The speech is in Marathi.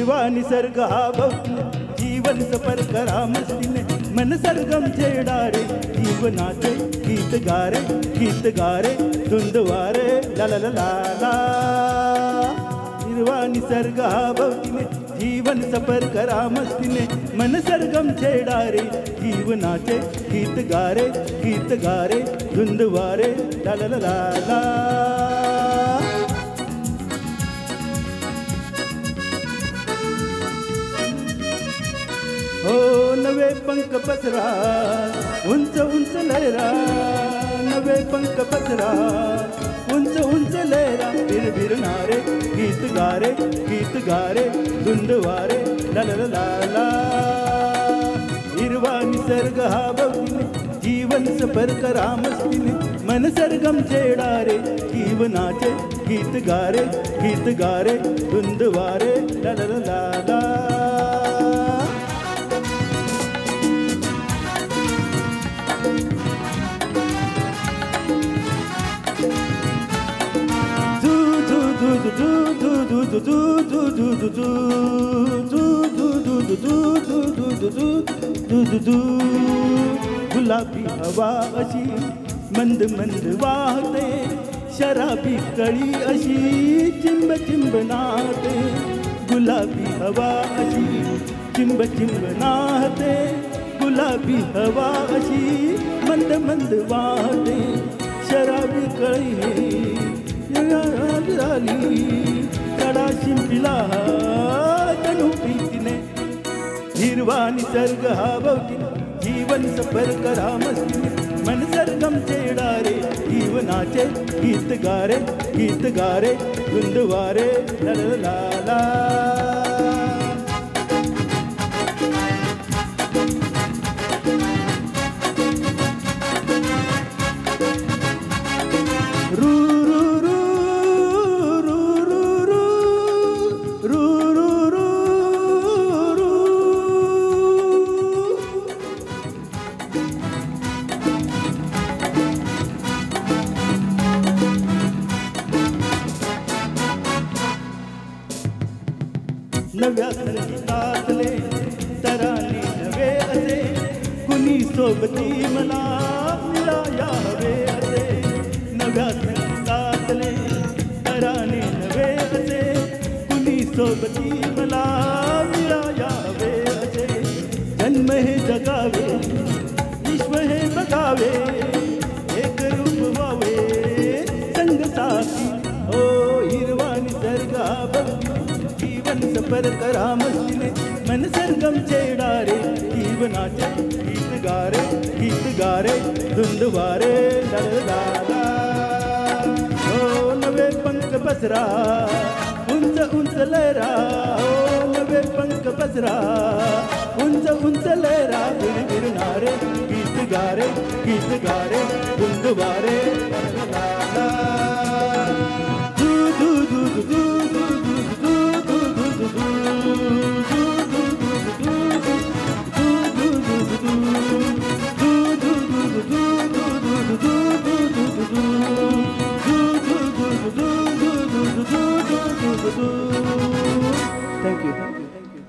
हिरवा निसर्ग हा भोवतीने जीवन सफर करा मस्तीने मन सरगम छेडा रे जीवनाचे गीत गारे धुंदवारे ला ला ला ला ला। हिरवा निसर्ग हा भोवतीने जीवन सफर करा मस्तीने मन सरगम छेडा रे जीवनाचे गीत गारे धुंदवारे ला ला ला ला ला। हो नवे पंख पसरा उंच उंच लहरा नवे पंख पसरा उंच उंच लहरा बिरबिरणारे गीत गारे धुंदवारे ला ला ला ला। हिरवा निसर्ग हा भोवतीने जीवन सफर करा मस्तीने मन सरगम छेडा रे जीवनाचे गीत गारे धुंदवारे ला ला ला ला। गुलाबी हवा अशी मंद मंद वाहते शराबी कळी अशी चिंब चिंब नाहते गुलाबी हवा अशी चिंब चिंब नाहते गुलाबी हवा अशी मंद मंद वाहते शराबी कळी कडा शिंपिला जणू प्रीतीने हिरवा निसर्ग हा भोवतीने जीवन सफर करा मस्तीने मन सरगम छेडा रे जीवनाचे गीत गारे धुंदवारे ला ला ला ला। नव्या संगीतातले तराने नवे असे कुणी सोबती मला मिळाया हवे असे नव्या संगीतातले तराने नवे असे कुणी सोबती मला मिळाया हवे असे। जन्म हे जगावे विश्व हे बघावे एक रूप व्हावे संग साथी हो हिरवा निसर्ग जीवन सफर करा मस्तीने मन सरगम छेडा रे जीवनाचे गीत गारे धुंदवारे ला ला ला। हो नवे पंख पसरा उंच उंच लहरा हो नवे पंख पसरा उंच उंच लहरा बिरबिरणारे गीत गारे धुंदवारे ला ला ला।